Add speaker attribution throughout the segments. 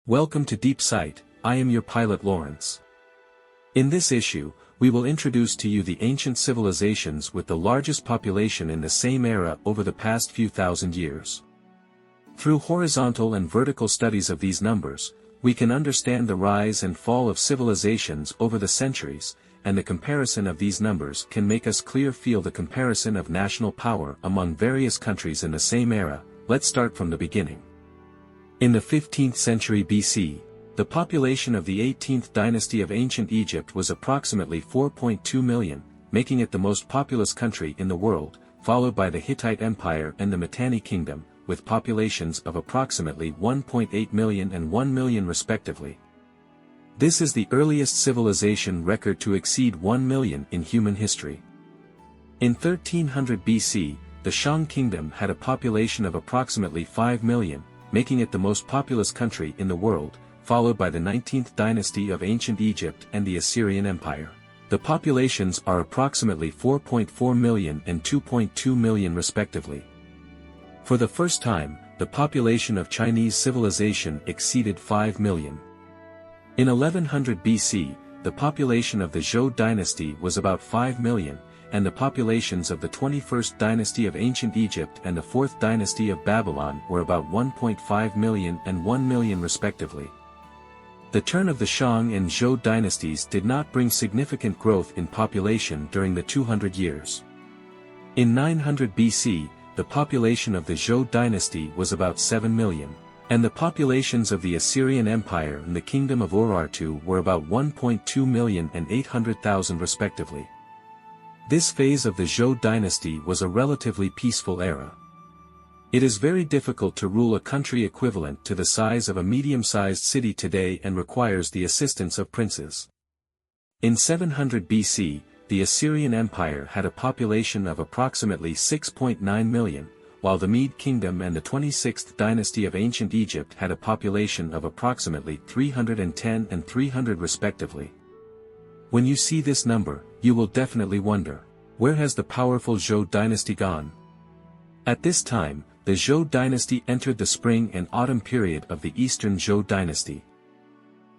Speaker 1: Welcome to Deep Sight, I am your pilot Lawrence. In this issue, we will introduce to you the ancient civilizations with the largest population in the same era over the past few thousand years. Through horizontal and vertical studies of these numbers, we can understand the rise and fall of civilizations over the centuries, and the comparison of these numbers can make us feel the comparison of national power among various countries in the same era. Let's start from the beginning. In the 15th century BC, the population of the 18th dynasty of ancient Egypt was approximately 4.2 million, making it the most populous country in the world, followed by the Hittite Empire and the Mitanni Kingdom, with populations of approximately 1.8 million and 1 million respectively. This is the earliest civilization record to exceed 1 million in human history. In 1300 BC, the Shang Kingdom had a population of approximately 5 million, making it the most populous country in the world, followed by the 19th dynasty of ancient Egypt and the Assyrian Empire. The populations are approximately 4.4 million and 2.2 million respectively. For the first time, the population of Chinese civilization exceeded 5 million. In 1100 BC, the population of the Zhou dynasty was about 5 million, and the populations of the 21st dynasty of ancient Egypt and the 4th dynasty of Babylon were about 1.5 million and 1 million respectively. The turn of the Shang and Zhou dynasties did not bring significant growth in population during the 200 years. In 900 BC, the population of the Zhou dynasty was about 7 million, and the populations of the Assyrian Empire and the Kingdom of Urartu were about 1.2 million and 800,000 respectively. This phase of the Zhou dynasty was a relatively peaceful era. It is very difficult to rule a country equivalent to the size of a medium-sized city today and requires the assistance of princes. In 700 BC, the Assyrian Empire had a population of approximately 6.9 million, while the Mede Kingdom and the 26th dynasty of ancient Egypt had a population of approximately 310 and 300 respectively. When you see this number, you will definitely wonder, where has the powerful Zhou dynasty gone? At this time, the Zhou dynasty entered the spring and autumn period of the Eastern Zhou dynasty.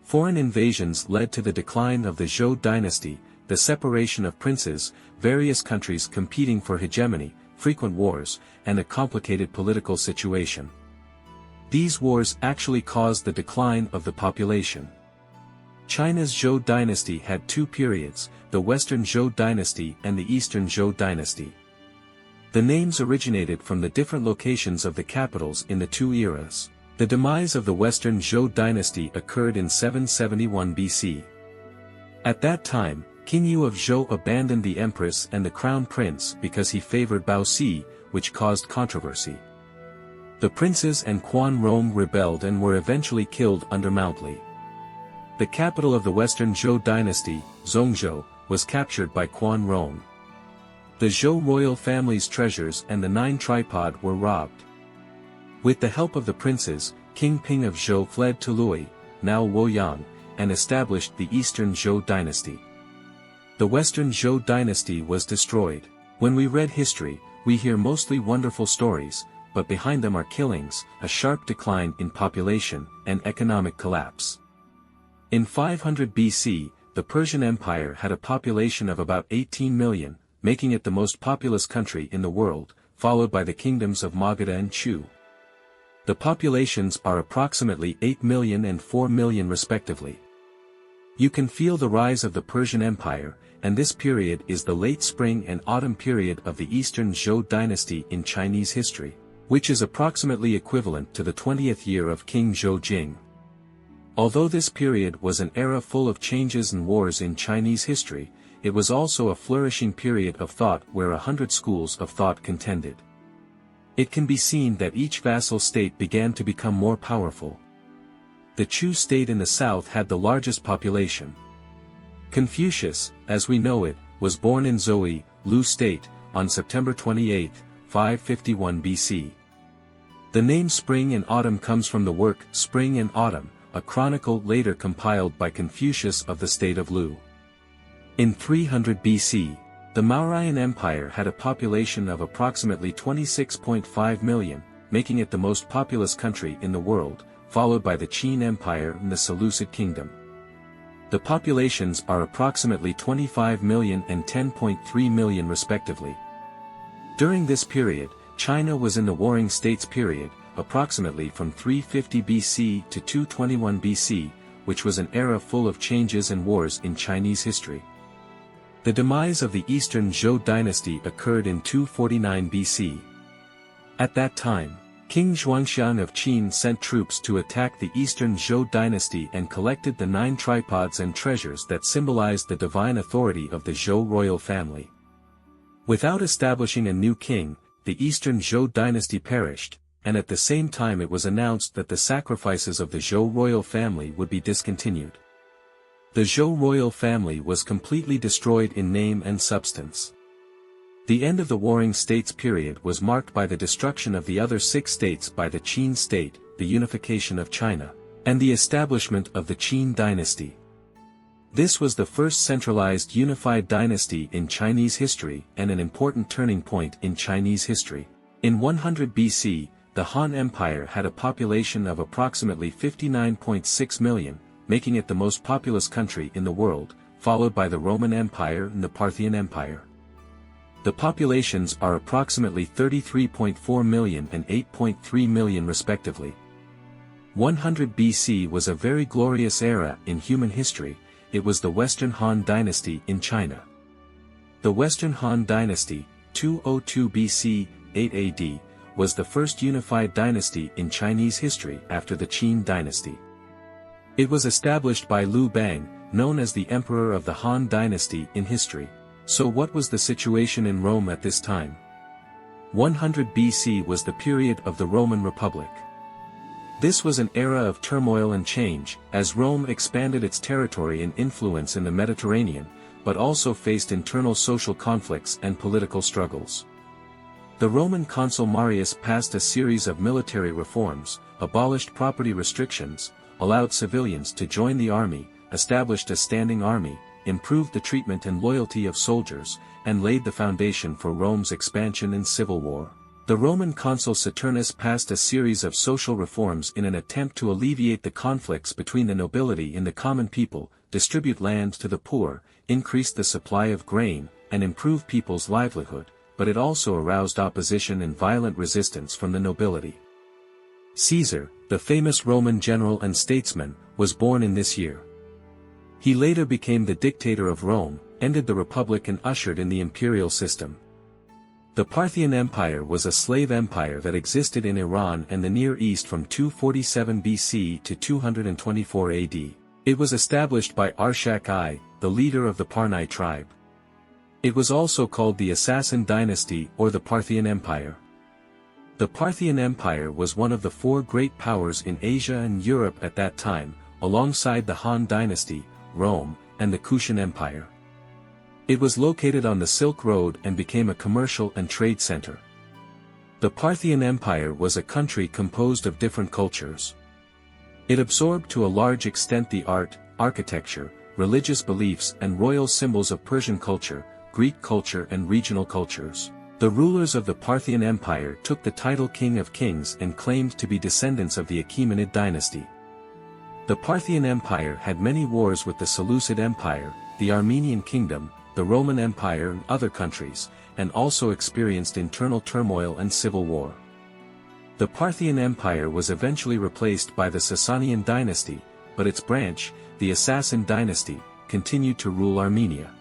Speaker 1: Foreign invasions led to the decline of the Zhou dynasty, the separation of princes, various countries competing for hegemony, frequent wars, and a complicated political situation. These wars actually caused the decline of the population. China's Zhou dynasty had two periods, the Western Zhou dynasty and the Eastern Zhou dynasty. The names originated from the different locations of the capitals in the two eras. The demise of the Western Zhou dynasty occurred in 771 BC. At that time, King Yu of Zhou abandoned the empress and the crown prince because he favored Baoxi, which caused controversy. The princes and Quan Rong rebelled and were eventually killed under Mount Li. The capital of the Western Zhou dynasty, Zhongzhou, was captured by Quan Rong. The Zhou royal family's treasures and the 9 tripod were robbed. With the help of the princes, King Ping of Zhou fled to Lui, now Luoyang, and established the Eastern Zhou dynasty. The Western Zhou dynasty was destroyed. When we read history, we hear mostly wonderful stories, but behind them are killings, a sharp decline in population, and economic collapse. In 500 BC, the Persian Empire had a population of about 18 million, making it the most populous country in the world, followed by the kingdoms of Magadha and Chu. The populations are approximately 8 million and 4 million respectively. You can feel the rise of the Persian Empire, and this period is the late spring and autumn period of the Eastern Zhou dynasty in Chinese history, which is approximately equivalent to the 20th year of King Zhou Jing. Although this period was an era full of changes and wars in Chinese history, it was also a flourishing period of thought where 100 schools of thought contended. It can be seen that each vassal state began to become more powerful. The Chu state in the south had the largest population. Confucius, as we know it, was born in Zhou, Lu state, on September 28, 551 BC. The name Spring and Autumn comes from the work Spring and Autumn, a chronicle later compiled by Confucius of the state of Lu. In 300 BC, the Mauryan Empire had a population of approximately 26.5 million, making it the most populous country in the world, followed by the Qin Empire and the Seleucid Kingdom. The populations are approximately 25 million and 10.3 million respectively. During this period, China was in the Warring States period, approximately from 350 BC to 221 BC, which was an era full of changes and wars in Chinese history. The demise of the Eastern Zhou dynasty occurred in 249 BC. At that time, King Xuanxiang of Qin sent troops to attack the Eastern Zhou dynasty and collected the 9 tripods and treasures that symbolized the divine authority of the Zhou royal family. Without establishing a new king, the Eastern Zhou dynasty perished, and at the same time it was announced that the sacrifices of the Zhou royal family would be discontinued. The Zhou royal family was completely destroyed in name and substance. The end of the Warring States period was marked by the destruction of the other 6 states by the Qin state, the unification of China, and the establishment of the Qin dynasty. This was the first centralized unified dynasty in Chinese history and an important turning point in Chinese history. In 100 BC, the Han Empire had a population of approximately 59.6 million, making it the most populous country in the world, followed by the Roman Empire and the Parthian Empire. The populations are approximately 33.4 million and 8.3 million respectively. 100 BC was a very glorious era in human history. It was the Western Han Dynasty in China. The Western Han Dynasty, 202 BC, 8 AD, was the first unified dynasty in Chinese history after the Qin Dynasty. It was established by Liu Bang, known as the Emperor of the Han Dynasty in history. So what was the situation in Rome at this time? 100 BC was the period of the Roman Republic. This was an era of turmoil and change, as Rome expanded its territory and influence in the Mediterranean, but also faced internal social conflicts and political struggles. The Roman consul Marius passed a series of military reforms, abolished property restrictions, allowed civilians to join the army, established a standing army, improved the treatment and loyalty of soldiers, and laid the foundation for Rome's expansion and civil war. The Roman consul Saturnus passed a series of social reforms in an attempt to alleviate the conflicts between the nobility and the common people, distribute land to the poor, increase the supply of grain, and improve people's livelihood, but it also aroused opposition and violent resistance from the nobility. Caesar, the famous Roman general and statesman, was born in this year. He later became the dictator of Rome, ended the republic and ushered in the imperial system. The Parthian Empire was a slave empire that existed in Iran and the Near East from 247 BC to 224 AD. It was established by Arshak I, the leader of the Parnai tribe. It was also called the Assassin dynasty or the Parthian Empire. The Parthian Empire was one of the 4 great powers in Asia and Europe at that time, alongside the Han dynasty, Rome, and the Kushan Empire. It was located on the Silk Road and became a commercial and trade center. The Parthian Empire was a country composed of different cultures. It absorbed to a large extent the art, architecture, religious beliefs and royal symbols of Persian culture, Greek culture and regional cultures. The rulers of the Parthian Empire took the title King of Kings and claimed to be descendants of the Achaemenid dynasty. The Parthian Empire had many wars with the Seleucid Empire, the Armenian Kingdom, the Roman Empire and other countries, and also experienced internal turmoil and civil war. The Parthian Empire was eventually replaced by the Sasanian dynasty, but its branch, the Assassin dynasty, continued to rule Armenia.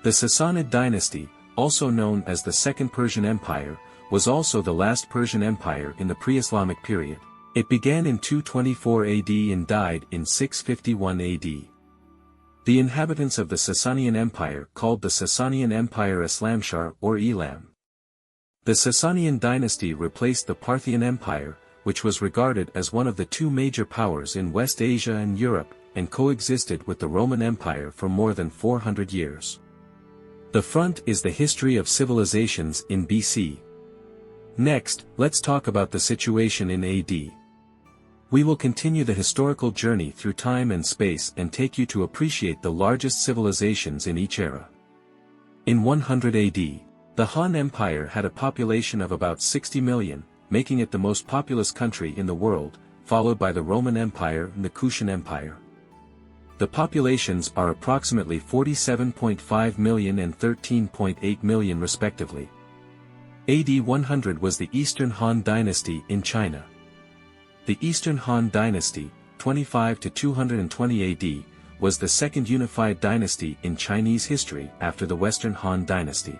Speaker 1: The Sassanid dynasty, also known as the Second Persian Empire, was also the last Persian empire in the pre-Islamic period. It began in 224 AD and died in 651 AD. The inhabitants of the Sasanian Empire called the Sasanian Empire Islamshar or Elam. The Sasanian dynasty replaced the Parthian Empire, which was regarded as one of the 2 major powers in West Asia and Europe, and coexisted with the Roman Empire for more than 400 years. The front is the history of civilizations in BC. Next, let's talk about the situation in AD. We will continue the historical journey through time and space and take you to appreciate the largest civilizations in each era. In 100 AD, the Han Empire had a population of about 60 million, making it the most populous country in the world, followed by the Roman Empire and the Kushan Empire. The populations are approximately 47.5 million and 13.8 million respectively. AD 100 was the Eastern Han Dynasty in China. The Eastern Han Dynasty, 25 to 220 AD, was the second unified dynasty in Chinese history after the Western Han Dynasty.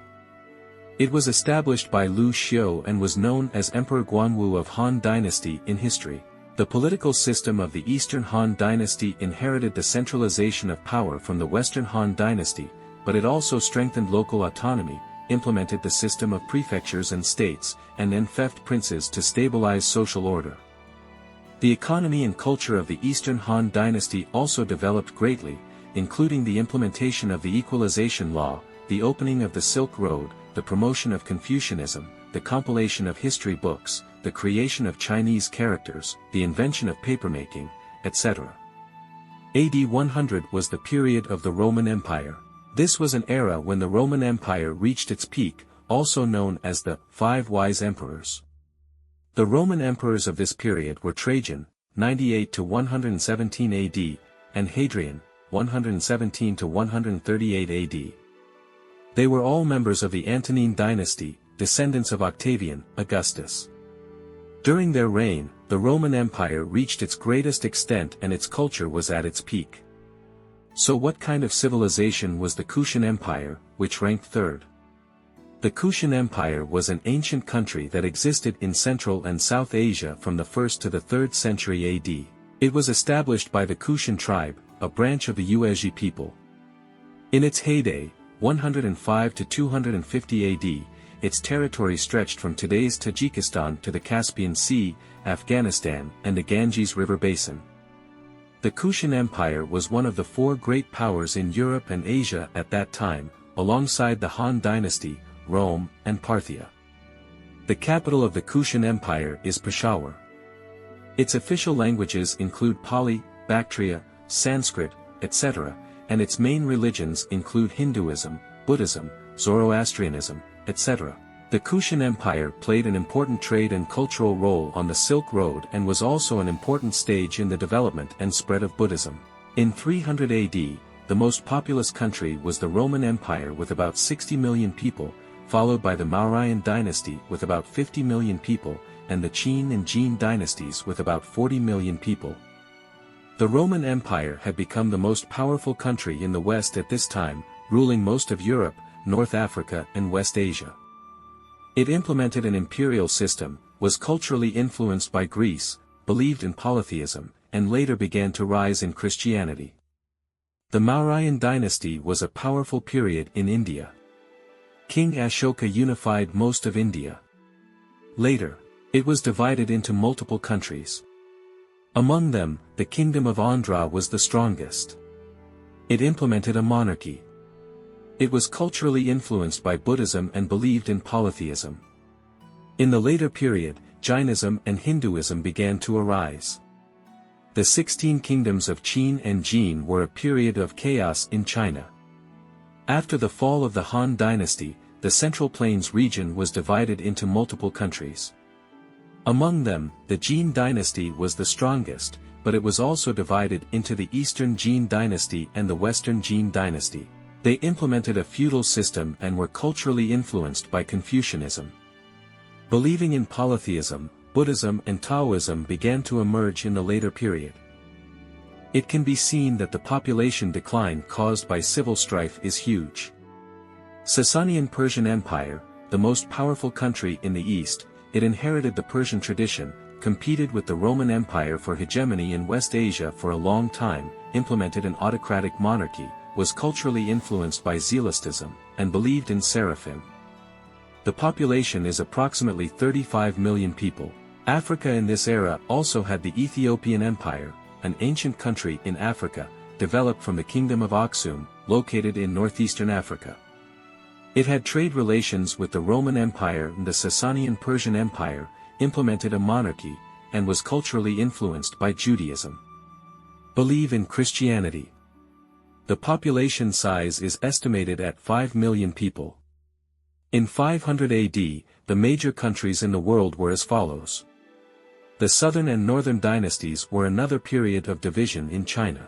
Speaker 1: It was established by Lu Xiu and was known as Emperor Guanwu of Han Dynasty in history. The political system of the Eastern Han Dynasty inherited the centralization of power from the Western Han Dynasty, but it also strengthened local autonomy, implemented the system of prefectures and states, and enfeoffed princes to stabilize social order. The economy and culture of the Eastern Han Dynasty also developed greatly, including the implementation of the equalization law, the opening of the Silk Road, the promotion of Confucianism, the compilation of history books, the creation of Chinese characters, the invention of papermaking, etc. AD 100 was the period of the Roman Empire. This was an era when the Roman Empire reached its peak, also known as the Five Wise Emperors. The Roman emperors of this period were Trajan, 98 to 117 AD, and Hadrian, 117 to 138 AD. They were all members of the Antonine dynasty, descendants of Octavian, Augustus. During their reign, the Roman Empire reached its greatest extent and its culture was at its peak. So what kind of civilization was the Kushan Empire, which ranked third? The Kushan Empire was an ancient country that existed in Central and South Asia from the 1st to the 3rd century AD. It was established by the Kushan tribe, a branch of the Yuezhi people. In its heyday, 105 to 250 AD, its territory stretched from today's Tajikistan to the Caspian Sea, Afghanistan, and the Ganges River basin. The Kushan Empire was one of the four great powers in Europe and Asia at that time, alongside the Han Dynasty, Rome, and Parthia. The capital of the Kushan Empire is Peshawar. Its official languages include Pali, Bactria, Sanskrit, etc., and its main religions include Hinduism, Buddhism, Zoroastrianism, etc. The Kushan Empire played an important trade and cultural role on the Silk Road and was also an important stage in the development and spread of Buddhism. In 300 AD, the most populous country was the Roman Empire with about 60 million people, followed by the Mauryan dynasty with about 50 million people, and the Qin and Jin dynasties with about 40 million people. The Roman Empire had become the most powerful country in the West at this time, ruling most of Europe, North Africa and West Asia. It implemented an imperial system, was culturally influenced by Greece, believed in polytheism, and later began to rise in Christianity. The Mauryan dynasty was a powerful period in India. King Ashoka unified most of India. Later, it was divided into multiple countries. Among them, the kingdom of Andhra was the strongest. It implemented a monarchy. It was culturally influenced by Buddhism and believed in polytheism. In the later period, Jainism and Hinduism began to arise. The 16 kingdoms of Qin and Jin were a period of chaos in China. After the fall of the Han Dynasty, the Central Plains region was divided into multiple countries. Among them, the Jin dynasty was the strongest, but it was also divided into the Eastern Jin dynasty and the Western Jin dynasty. They implemented a feudal system and were culturally influenced by Confucianism. Believing in polytheism, Buddhism and Taoism began to emerge in the later period. It can be seen that the population decline caused by civil strife is huge. Sasanian Persian Empire, the most powerful country in the East, it inherited the Persian tradition, competed with the Roman Empire for hegemony in West Asia for a long time, implemented an autocratic monarchy, was culturally influenced by Zoroastrianism, and believed in seraphim. The population is approximately 35 million people. Africa in this era also had the Ethiopian Empire, an ancient country in Africa, developed from the Kingdom of Aksum, located in northeastern Africa. It had trade relations with the Roman Empire and the Sasanian Persian Empire, implemented a monarchy, and was culturally influenced by Judaism. Believe in Christianity. The population size is estimated at 5 million people. In 500 AD, the major countries in the world were as follows. The southern and northern dynasties were another period of division in China.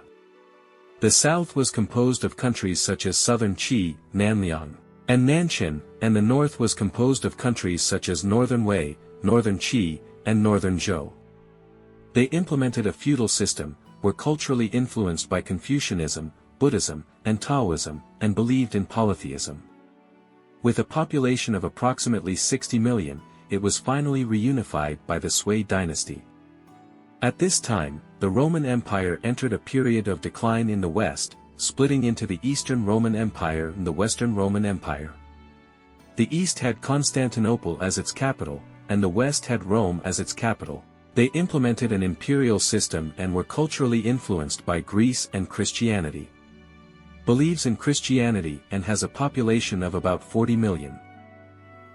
Speaker 1: The south was composed of countries such as southern Qi, Nanliang, and Nanqin, and the north was composed of countries such as northern Wei, northern Qi, and northern Zhou. They implemented a feudal system, were culturally influenced by Confucianism, Buddhism, and Taoism, and believed in polytheism. With a population of approximately 60 million, it was finally reunified by the Sui dynasty. At this time, the Roman Empire entered a period of decline in the West, splitting into the Eastern Roman Empire and the Western Roman Empire. The East had Constantinople as its capital, and the West had Rome as its capital. They implemented an imperial system and were culturally influenced by Greece and Christianity. Believes in Christianity and has a population of about 40 million.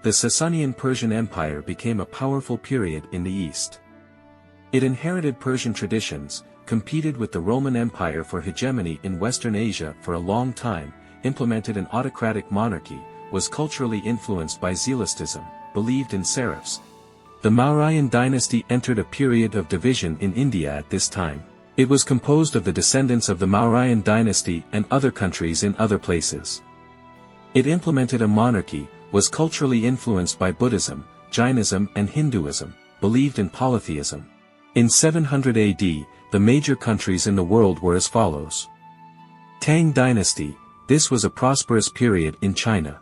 Speaker 1: The Sasanian Persian Empire became a powerful period in the East. It inherited Persian traditions, competed with the Roman Empire for hegemony in Western Asia for a long time, implemented an autocratic monarchy, was culturally influenced by Zoroastrianism, believed in seraphs. The Mauryan dynasty entered a period of division in India at this time. It was composed of the descendants of the Mauryan dynasty and other countries in other places. It implemented a monarchy, was culturally influenced by Buddhism, Jainism and Hinduism, believed in polytheism. In 700 AD, the major countries in the world were as follows. Tang Dynasty, this was a prosperous period in China.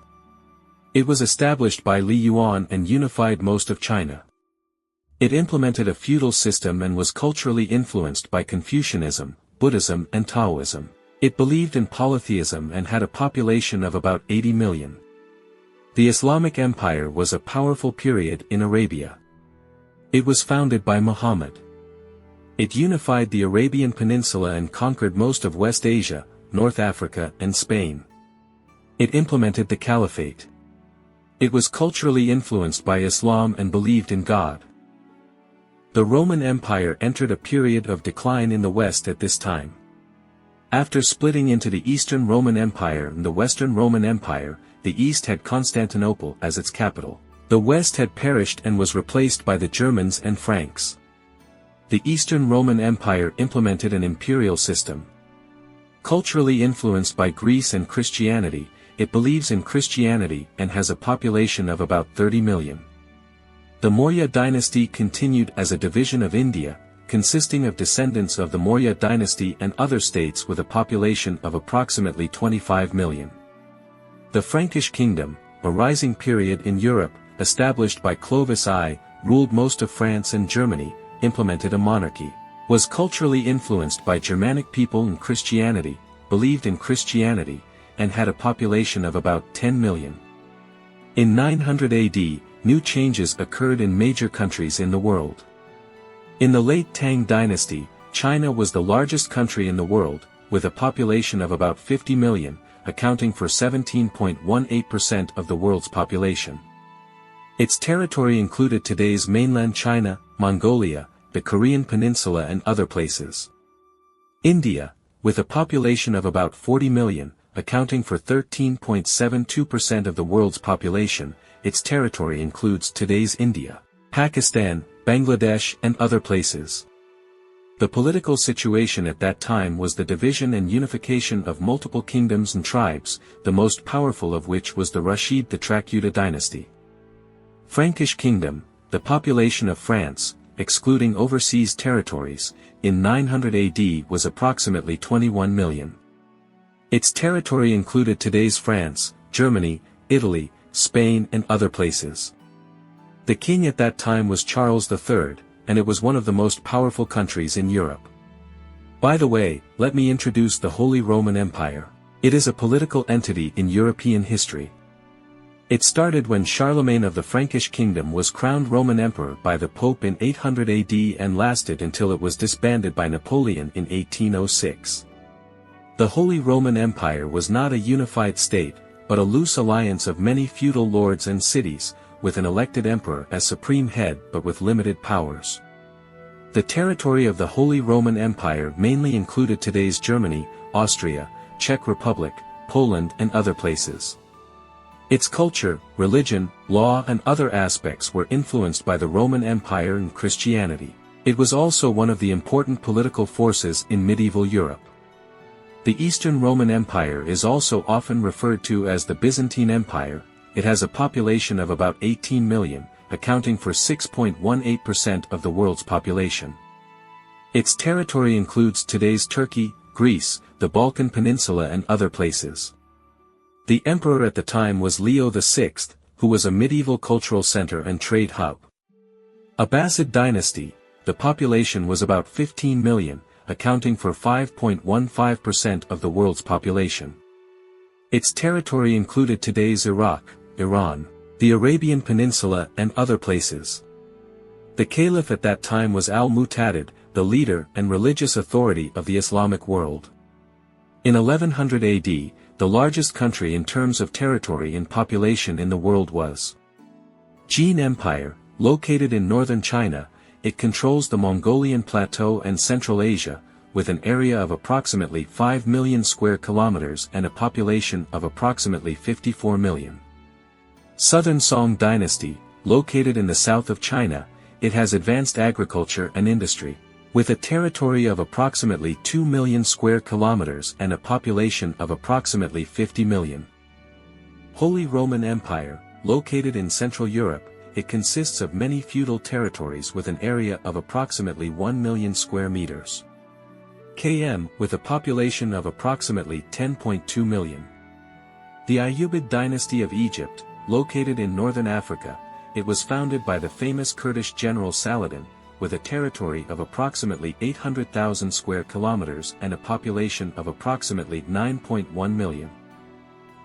Speaker 1: It was established by Li Yuan and unified most of China. It implemented a feudal system and was culturally influenced by Confucianism, Buddhism and Taoism. It believed in polytheism and had a population of about 80 million. The Islamic Empire was a powerful period in Arabia. It was founded by Muhammad. It unified the Arabian Peninsula and conquered most of West Asia, North Africa and Spain. It implemented the Caliphate. It was culturally influenced by Islam and believed in God. The Roman Empire entered a period of decline in the West at this time. After splitting into the Eastern Roman Empire and the Western Roman Empire, the East had Constantinople as its capital. The West had perished and was replaced by the Germans and Franks. The Eastern Roman Empire implemented an imperial system. Culturally influenced by Greece and Christianity, it believes in Christianity and has a population of about 30 million. The Maurya dynasty continued as a division of India, consisting of descendants of the Maurya dynasty and other states with a population of approximately 25 million. The Frankish kingdom, a rising period in Europe, established by Clovis I, ruled most of France and Germany, implemented a monarchy, was culturally influenced by Germanic people and Christianity, believed in Christianity, and had a population of about 10 million. In 900 AD, new changes occurred in major countries in the world. In the late Tang dynasty, China was the largest country in the world, with a population of about 50 million, accounting for 17.18% of the world's population. Its territory included today's mainland China, Mongolia, the Korean peninsula and other places. India, with a population of about 40 million, accounting for 13.72% of the world's population, its territory includes today's India, Pakistan, Bangladesh and other places. The political situation at that time was the division and unification of multiple kingdoms and tribes, the most powerful of which was the Rashid Tetrachute dynasty. Frankish kingdom, the population of France, excluding overseas territories, in 900 AD was approximately 21 million. Its territory included today's France, Germany, Italy, Spain and other places. The king at that time was Charles III, and it was one of the most powerful countries in Europe. By the way, let me introduce the Holy Roman Empire. It is a political entity in European history. It started when Charlemagne of the Frankish kingdom was crowned Roman emperor by the Pope in 800 AD and lasted until it was disbanded by Napoleon in 1806. The Holy Roman Empire was not a unified state, but a loose alliance of many feudal lords and cities, with an elected emperor as supreme head but with limited powers. The territory of the Holy Roman Empire mainly included today's Germany, Austria, Czech Republic, Poland and other places. Its culture, religion, law and other aspects were influenced by the Roman Empire and Christianity. It was also one of the important political forces in medieval Europe. The Eastern Roman Empire is also often referred to as the Byzantine Empire. It has a population of about 18 million, accounting for 6.18% of the world's population. Its territory includes today's Turkey, Greece, the Balkan Peninsula and other places. The emperor at the time was Leo VI, who was a medieval cultural center and trade hub. Abbasid dynasty, the population was about 15 million, accounting for 5.15% of the world's population. Its territory included today's Iraq, Iran, the Arabian Peninsula and other places. The caliph at that time was al-Mu'tadid, the leader and religious authority of the Islamic world. In 1100 AD, the largest country in terms of territory and population in the world was Jin Empire, located in northern China. It controls the Mongolian Plateau and Central Asia, with an area of approximately 5 million square kilometers and a population of approximately 54 million. Southern Song Dynasty, located in the south of China, it has advanced agriculture and industry, with a territory of approximately 2 million square kilometers and a population of approximately 50 million. Holy Roman Empire, located in Central Europe, it consists of many feudal territories with an area of approximately 1 million square meters. km, with a population of approximately 10.2 million. The Ayyubid dynasty of Egypt, located in northern Africa, it was founded by the famous Kurdish general Saladin, with a territory of approximately 800,000 square kilometers and a population of approximately 9.1 million.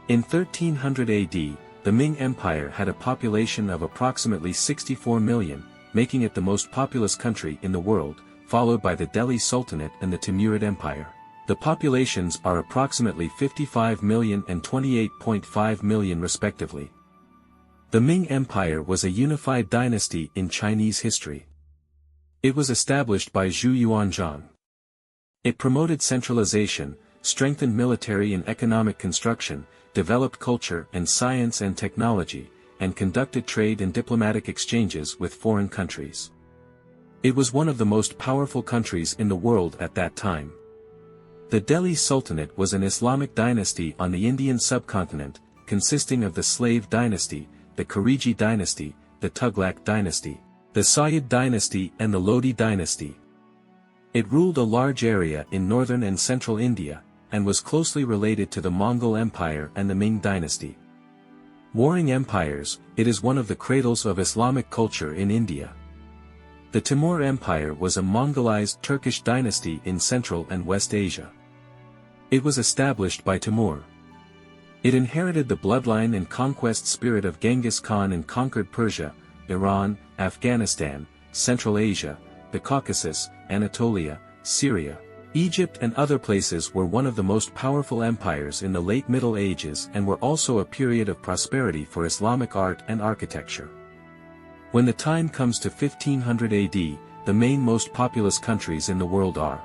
Speaker 1: In 1300 AD, the Ming Empire had a population of approximately 64 million, making it the most populous country in the world, followed by the Delhi Sultanate and the Timurid Empire. The populations are approximately 55 million and 28.5 million respectively. The Ming Empire was a unified dynasty in Chinese history. It was established by Zhu Yuanzhang. It promoted centralization, strengthened military and economic construction, developed culture and science and technology, and conducted trade and diplomatic exchanges with foreign countries. It was one of the most powerful countries in the world at that time. The Delhi Sultanate was an Islamic dynasty on the Indian subcontinent, consisting of the Slave dynasty, the Khariji dynasty, the Tughlaq dynasty, the Sayyid dynasty and the Lodi dynasty. It ruled a large area in northern and central India, and was closely related to the Mongol Empire and the Ming dynasty. Warring empires, it is one of the cradles of Islamic culture in India. The Timur Empire was a Mongolized Turkish dynasty in Central and West Asia. It was established by Timur. It inherited the bloodline and conquest spirit of Genghis Khan and conquered Persia, Iran, Afghanistan, Central Asia, the Caucasus, Anatolia, Syria, Egypt and other places were one of the most powerful empires in the late Middle Ages and were also a period of prosperity for Islamic art and architecture. When the time comes to 1500 AD, the main most populous countries in the world are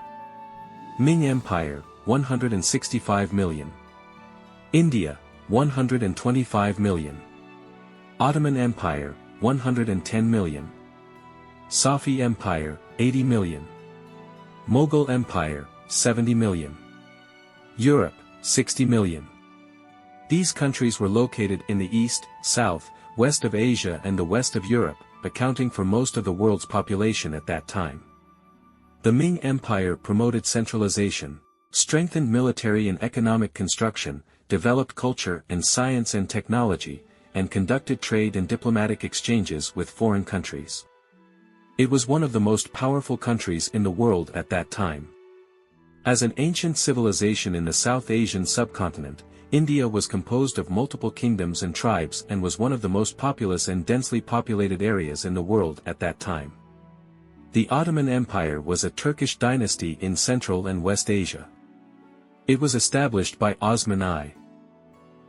Speaker 1: Ming Empire, 165 million. India, 125 million. Ottoman Empire, 110 million. Safi Empire, 80 million. Mughal Empire, 70 million. Europe, 60 million. These countries were located in the east, south, west of Asia and the west of Europe, accounting for most of the world's population at that time. The Ming Empire promoted centralization, strengthened military and economic construction, developed culture and science and technology, and conducted trade and diplomatic exchanges with foreign countries. It was one of the most powerful countries in the world at that time. As an ancient civilization in the South Asian subcontinent, India was composed of multiple kingdoms and tribes and was one of the most populous and densely populated areas in the world at that time. The Ottoman Empire was a Turkish dynasty in Central and West Asia. It was established by Osman I.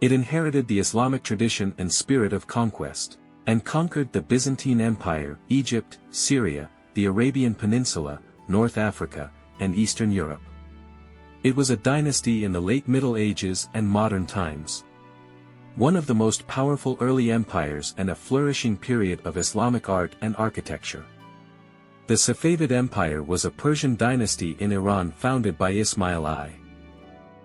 Speaker 1: It inherited the Islamic tradition and spirit of conquest, and conquered the Byzantine Empire, Egypt, Syria, the Arabian Peninsula, North Africa, and Eastern Europe. It was a dynasty in the late Middle Ages and modern times. One of the most powerful early empires and a flourishing period of Islamic art and architecture. The Safavid Empire was a Persian dynasty in Iran founded by Ismail I.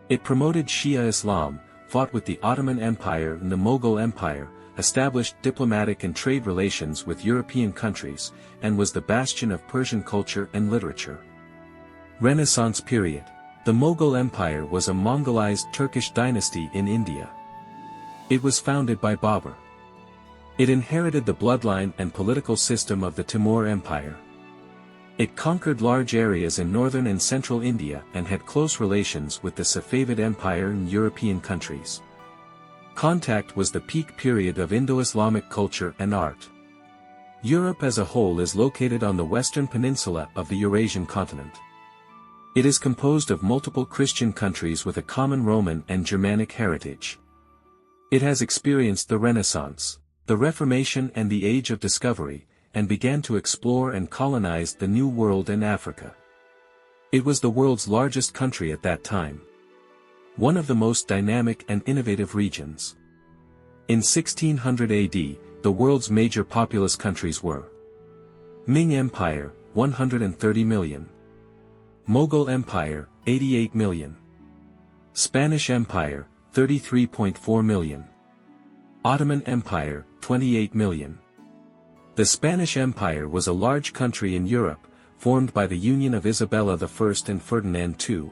Speaker 1: It promoted Shia Islam, fought with the Ottoman Empire and the Mughal Empire, established diplomatic and trade relations with European countries, and was the bastion of Persian culture and literature. Renaissance period. The Mughal Empire was a Mongolized Turkish dynasty in India. It was founded by Babur. It inherited the bloodline and political system of the Timur Empire. It conquered large areas in northern and central India and had close relations with the Safavid Empire and European countries. Contact was the peak period of Indo-Islamic culture and art. Europe as a whole is located on the western peninsula of the Eurasian continent. It is composed of multiple Christian countries with a common Roman and Germanic heritage. It has experienced the Renaissance, the Reformation and the Age of Discovery, and began to explore and colonize the New World and Africa. It was the world's largest country at that time. One of the most dynamic and innovative regions. In 1600 AD, the world's major populous countries were Ming Empire, 130 million. Mughal Empire, 88 million. Spanish Empire, 33.4 million. Ottoman Empire, 28 million. The Spanish Empire was a large country in Europe, formed by the union of Isabella I and Ferdinand II.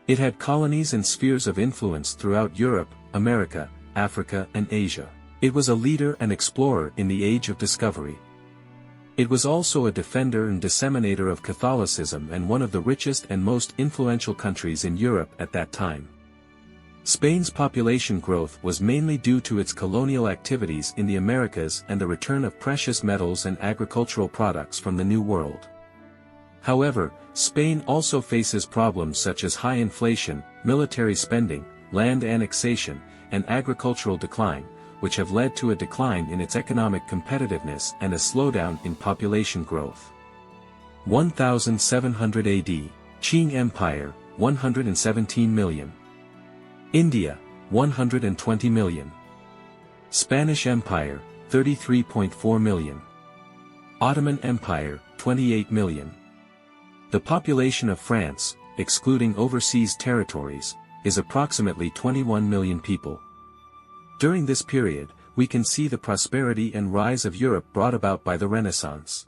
Speaker 1: It had colonies and spheres of influence throughout Europe, America, Africa and Asia. It was a leader and explorer in the Age of Discovery. It was also a defender and disseminator of Catholicism and one of the richest and most influential countries in Europe at that time. Spain's population growth was mainly due to its colonial activities in the Americas and the return of precious metals and agricultural products from the New World. However, Spain also faces problems such as high inflation, military spending, land annexation, and agricultural decline, which have led to a decline in its economic competitiveness and a slowdown in population growth. 1700 AD, Qing Empire, 117 million. India, 120 million. Spanish Empire, 33.4 million. Ottoman Empire, 28 million. The population of France, excluding overseas territories, is approximately 21 million people. During this period, we can see the prosperity and rise of Europe brought about by the Renaissance.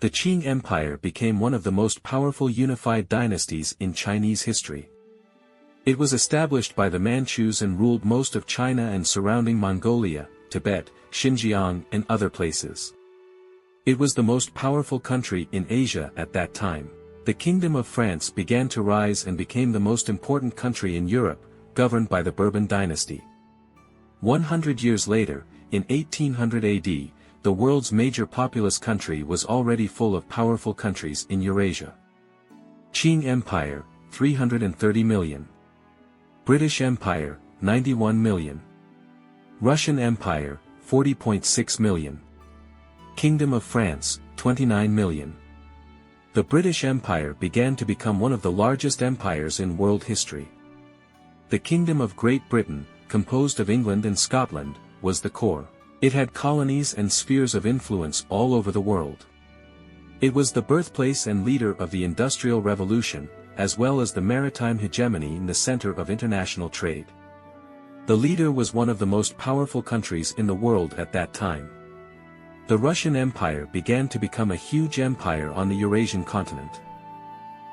Speaker 1: The Qing Empire became one of the most powerful unified dynasties in Chinese history. It was established by the Manchus and ruled most of China and surrounding Mongolia, Tibet, Xinjiang and other places. It was the most powerful country in Asia at that time. The Kingdom of France began to rise and became the most important country in Europe, governed by the Bourbon dynasty. 100 years later, in 1800 AD, the world's major populous country was already full of powerful countries in Eurasia. Qing Empire, 330 million. British Empire, 91 million. Russian Empire, 40.6 million. Kingdom of France, 29 million. The British Empire began to become one of the largest empires in world history. The Kingdom of Great Britain, composed of England and Scotland, was the core. It had colonies and spheres of influence all over the world. It was the birthplace and leader of the Industrial Revolution, as well as the maritime hegemony in the center of international trade. The leader was one of the most powerful countries in the world at that time. The Russian Empire began to become a huge empire on the Eurasian continent.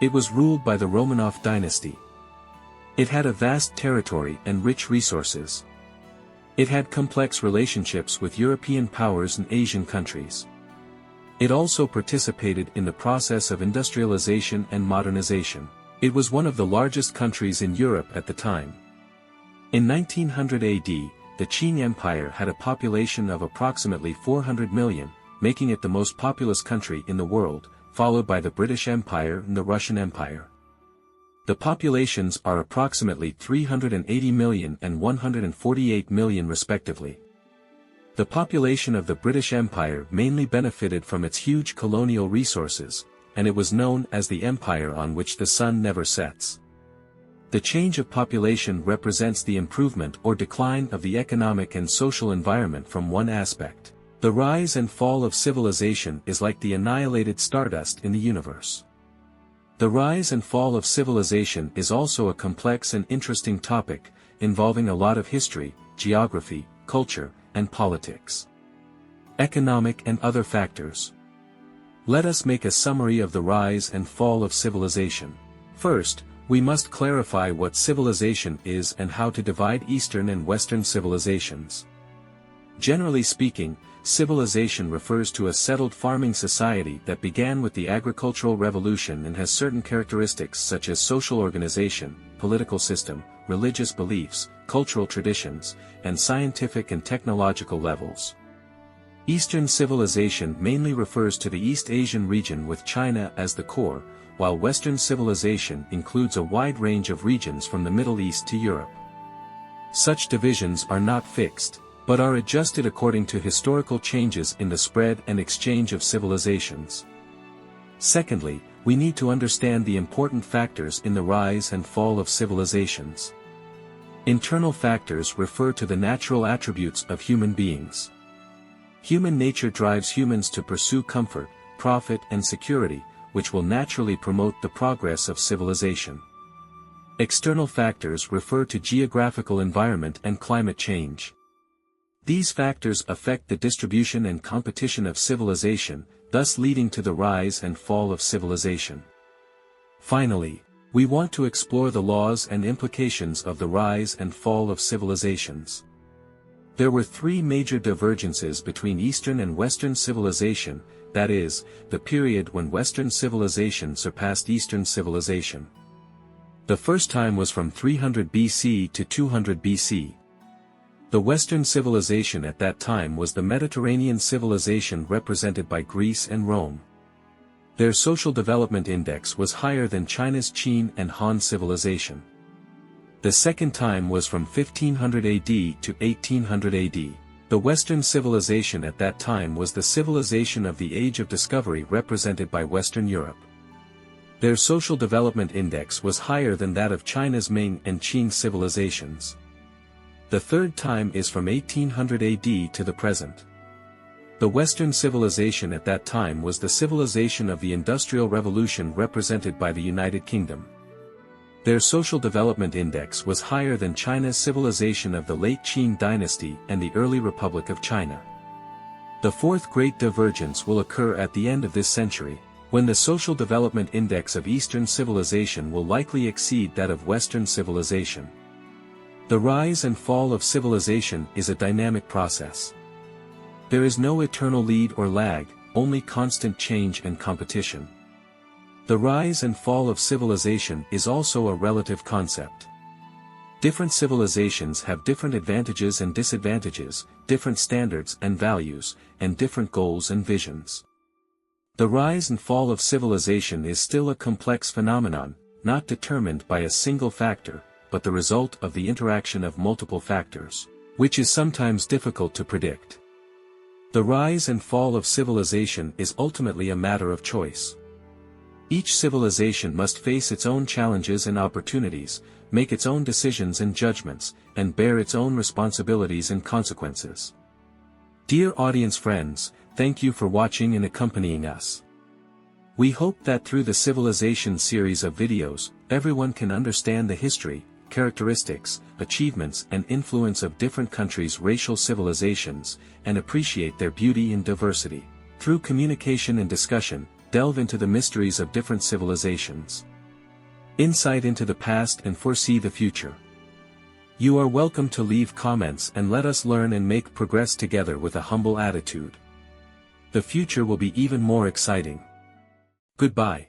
Speaker 1: It was ruled by the Romanov dynasty. It had a vast territory and rich resources. It had complex relationships with European powers and Asian countries. It also participated in the process of industrialization and modernization. It was one of the largest countries in Europe at the time. In 1900 AD, the Qing Empire had a population of approximately 400 million, making it the most populous country in the world, followed by the British Empire and the Russian Empire. The populations are approximately 380 million and 148 million respectively. The population of the British Empire mainly benefited from its huge colonial resources, and it was known as the empire on which the sun never sets. The change of population represents the improvement or decline of the economic and social environment from one aspect. The rise and fall of civilization is like the annihilated stardust in the universe. The rise and fall of civilization is also a complex and interesting topic, involving a lot of history, geography, culture, and politics. Economic and other factors. Let us make a summary of the rise and fall of civilization. First, we must clarify what civilization is and how to divide Eastern and Western civilizations. Generally speaking, civilization refers to a settled farming society that began with the agricultural revolution and has certain characteristics such as social organization, political system, religious beliefs, cultural traditions, and scientific and technological levels. Eastern civilization mainly refers to the East Asian region with China as the core, while Western civilization includes a wide range of regions from the Middle East to Europe. Such divisions are not fixed, but are adjusted according to historical changes in the spread and exchange of civilizations. Secondly, we need to understand the important factors in the rise and fall of civilizations. Internal factors refer to the natural attributes of human beings. Human nature drives humans to pursue comfort, profit and security, which will naturally promote the progress of civilization. External factors refer to geographical environment and climate change. These factors affect the distribution and competition of civilization, thus leading to the rise and fall of civilization. Finally, we want to explore the laws and implications of the rise and fall of civilizations. There were three major divergences between Eastern and Western civilization, that is, the period when Western civilization surpassed Eastern civilization. The first time was from 300 BC to 200 BC. The Western civilization at that time was the Mediterranean civilization represented by Greece and Rome. Their social development index was higher than China's Qin and Han civilization. The second time was from 1500 AD to 1800 AD. The Western civilization at that time was the civilization of the Age of Discovery represented by Western Europe. Their social development index was higher than that of China's Ming and Qing civilizations. The third time is from 1800 AD to the present. The Western civilization at that time was the civilization of the Industrial Revolution represented by the United Kingdom. Their social development index was higher than China's civilization of the late Qin dynasty and the early Republic of China. The fourth great divergence will occur at the end of this century, when the social development index of Eastern civilization will likely exceed that of Western civilization. The rise and fall of civilization is a dynamic process. There is no eternal lead or lag, only constant change and competition. The rise and fall of civilization is also a relative concept. Different civilizations have different advantages and disadvantages, different standards and values, and different goals and visions. The rise and fall of civilization is still a complex phenomenon, not determined by a single factor, but the result of the interaction of multiple factors, which is sometimes difficult to predict. The rise and fall of civilization is ultimately a matter of choice. Each civilization must face its own challenges and opportunities, make its own decisions and judgments, and bear its own responsibilities and consequences. Dear audience friends, thank you for watching and accompanying us. We hope that through the Civilization series of videos, everyone can understand the history, characteristics, achievements and influence of different countries' racial civilizations, and appreciate their beauty and diversity. Through communication and discussion, delve into the mysteries of different civilizations. Insight into the past and foresee the future. You are welcome to leave comments and let us learn and make progress together with a humble attitude. The future will be even more exciting. Goodbye.